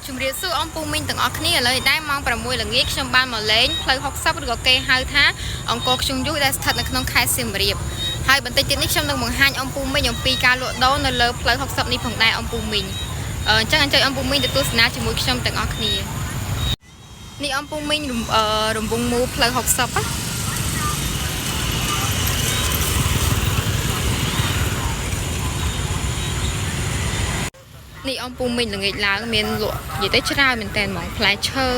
ជំរាបសួរអ៊ំពូមីងទាំងអស់គ្នាឥឡូវនេះដែរម៉ោង 6 ល្ងាចខ្ញុំបានមកលេងផ្លូវ60ឬក៏គេហៅថាអង្គរខ្ជុងយូដែលស្ថិតនៅក្នុងខេត្តសៀមរាបហើយបន្តិចទៀតនេះខ្ញុំនឹងបង្ហាញអ៊ំពូមីងអំពីការលក់ដូរនៅលើផ្លូវ60នេះផងដែរអ៊ំពូមីងអញ្ចឹងអញ្ជើញអ៊ំពូមីងទៅទស្សនាជាមួយខ្ញុំទាំងអស់គ្នានេះអ៊ំពូមីងរំវង់មូលផ្លូវ60ណានេះអ៊ំពូមីងល្ងាចឡើងមានលក់និយាយទៅច្រើនមែនតើហ្មងផ្លែឈើ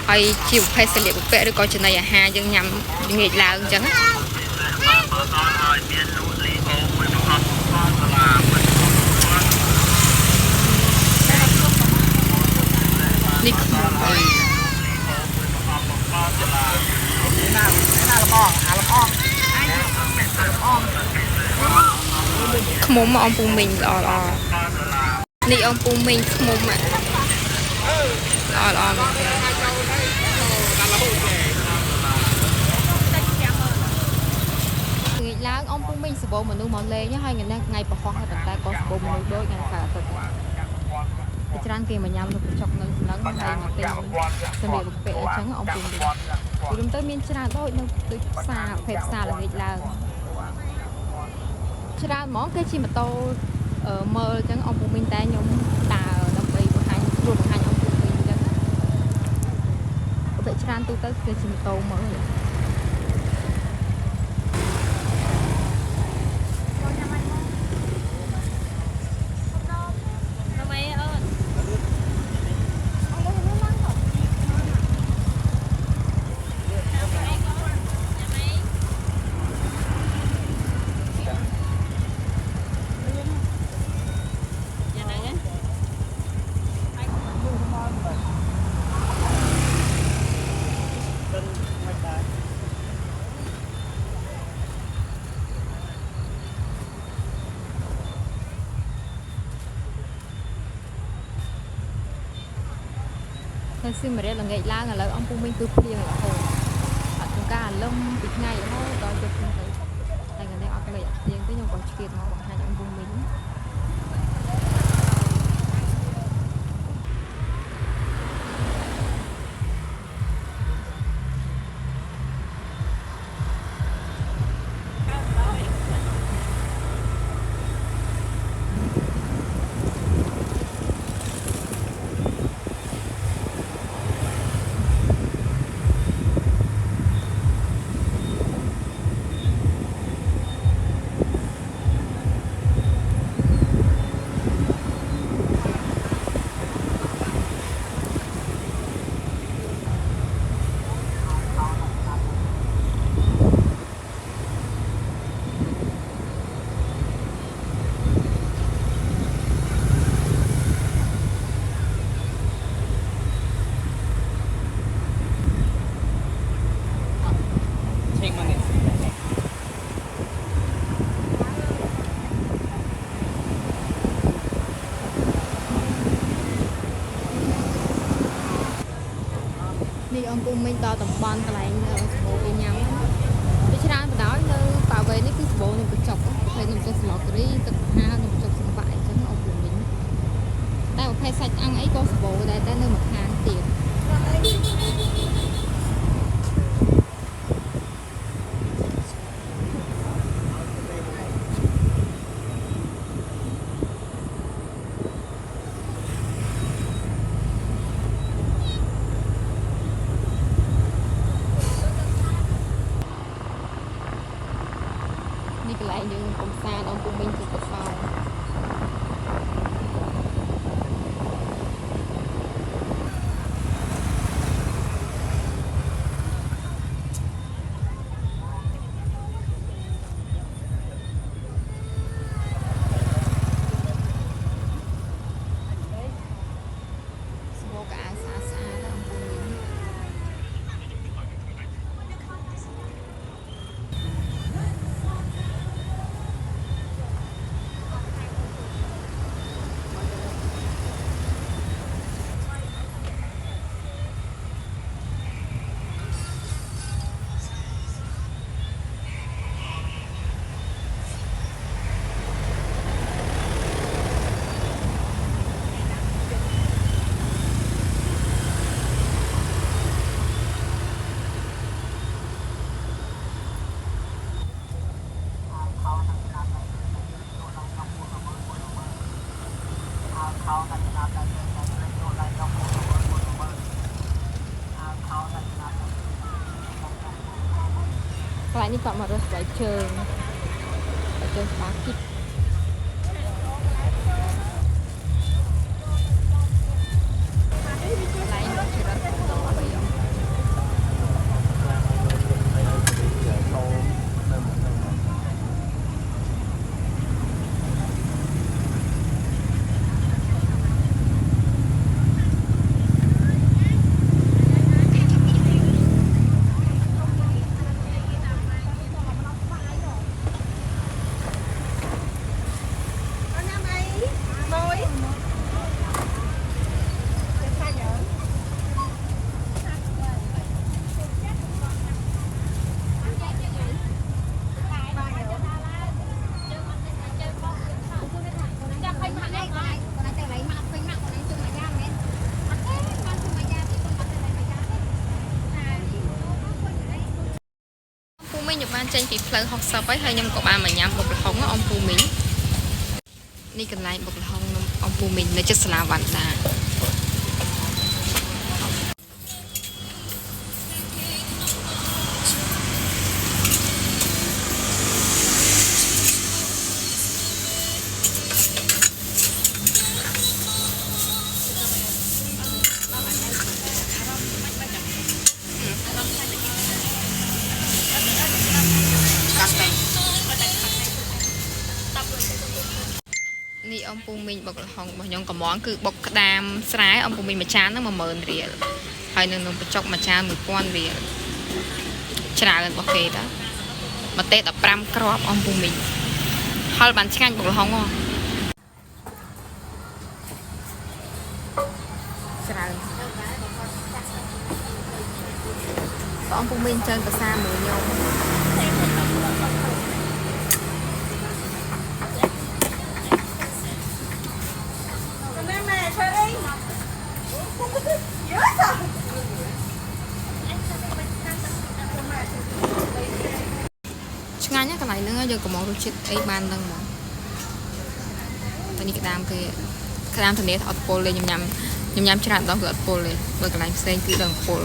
ហើយជាប្រភេទសម្លៀកបំពាក់ឬក៏ចំណីអាហារយើងញ៉ាំល្ងាចឡើងអញ្ចឹងនេះខ្មុំខ្មុំអ៊ំពូមីងល្អនេះអ៊ំពូមីងខ្មុំល្អមែនទេឡើងអ៊ំពូមីងសបោមនុស្សមកលេងហើយថ្ងៃប្រហោះតែតែក៏សបោមនុស្សដូចថ្ងៃសៅរ៍ទៅច្រើនគេមកញ៉ាំនៅកញ្ចក់នៅហ្នឹងហើយមកទិញសម្លៀកបំពាក់អញ្ចឹងអ៊ំពូមីងព្រមទៅមានច្រើនដូចនៅដូចផ្សារភេទផ្សារល្ងាចឡើងច្រើនហ្មងគេជិះម៉ូតូមើលអញ្ចឹងអ៊ំពូមីងតែខ្ញុំដើរដើម្បីបង្ហាញអ៊ំពូមីងអញ្ចឹងពេលច្រើនទូទៅគេជិះម៉ូតូមើលនៅសៀមរាបល្ងាចឡើងឥឡូវអ៊ំពូមីងគឺភ្លៀងរហូតអត់ក្នុងការលឹមពីថ្ងៃរហូតដល់ជិតទៅតែកន្លែងអត់មេឃអត់ភ្លៀងទេខ្ញុំក៏ឆ្កៀតមកបង្ហាញអ៊ំពូមីងនេះអ៊ំពូមីងដល់តំបន់កន្លែងស្បូគេញ៉ាំវាច្រើនបណ្ដោយនៅប៉ាវេនេះគឺស្បូនឹងកញ្ចក់ប្រភេទនំចេកស្លគិរីទឹកហានំចុកសង្វាក់អញ្ចឹងអ៊ំពូមីងតែប្រភេទសាច់អាំងអីក៏ស្បូដែរតែនៅម្ខាងទៀតនេះកន្លែងយើងកំសាន្តអ៊ំពូមីងទៅកសោ lại đi còn mà rồi phải trường bá kịp lại nó chỉ là to bây giờ nhập ban trên thì phơi học sao với hơi nhâm của ba mà nhâm bột hồng ông phu mình đi cần lại bột hồng ông phu mình nó chất là vạn đàนี่ông phu mình bọc hồng bọc nhông có món cứ bọc đam sái ông phu mình mà chán nó mà mờn rìa hay nên nó chọc mà chán một con rìa chả gần bọc kê đó mà tết tập pram crop ông phu mình hơi bán chanh bọc hồng không chả ông phu mình chơi cả xa mùi nhau ngay nhá cái này nữa giờ có món đồ chết ấy ban đang món cái đam thì nét ọt pol lên nhầm chán đó cứ ọt pol lên với cái này sen cứ đằng pol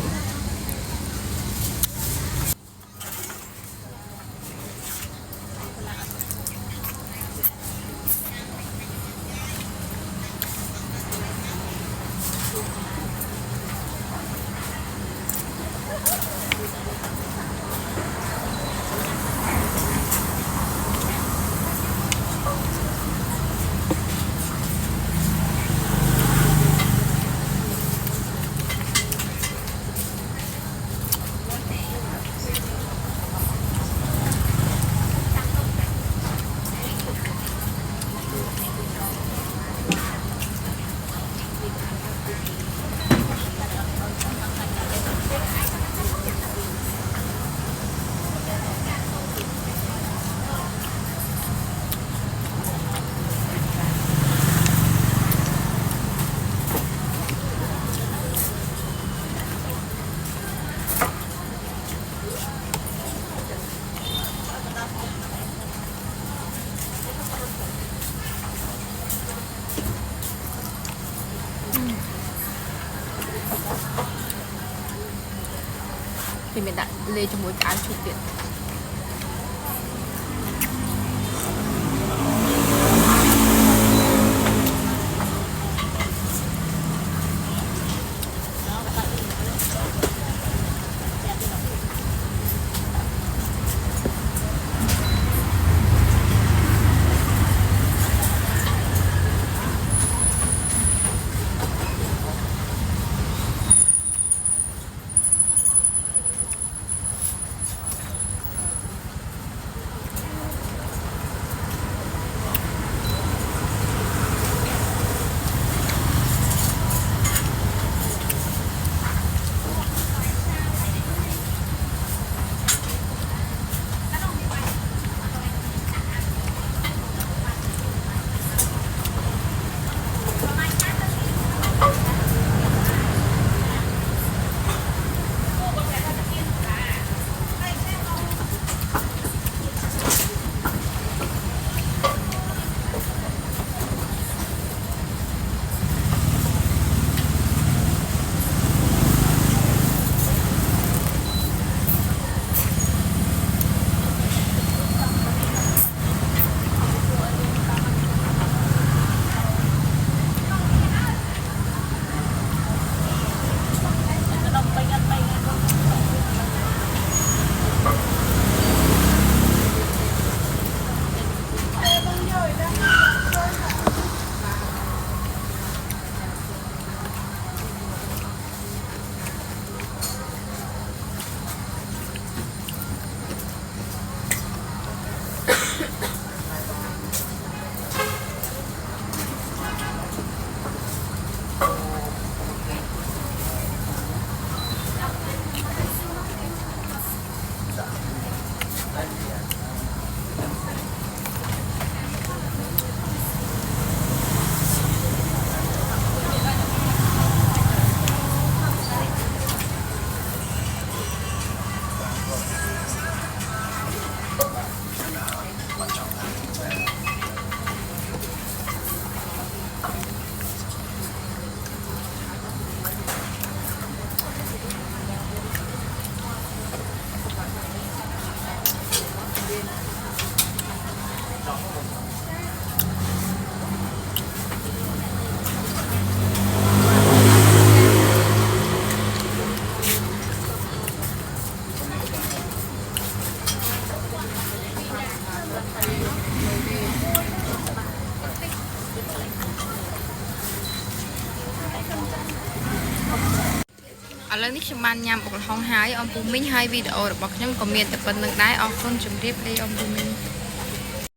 thì mình đã lê cho mỗi cái chụp điện ឥឡូវនេះខ្ញុំបានញ៉ាំបុកល្ហុងហើយអំពូមីងហើយវីដេអូរបស់ខ្ញុំក៏មានតែប៉ុណ្្នឹងដែរអរគុណជម្រាបលាអំពូមីង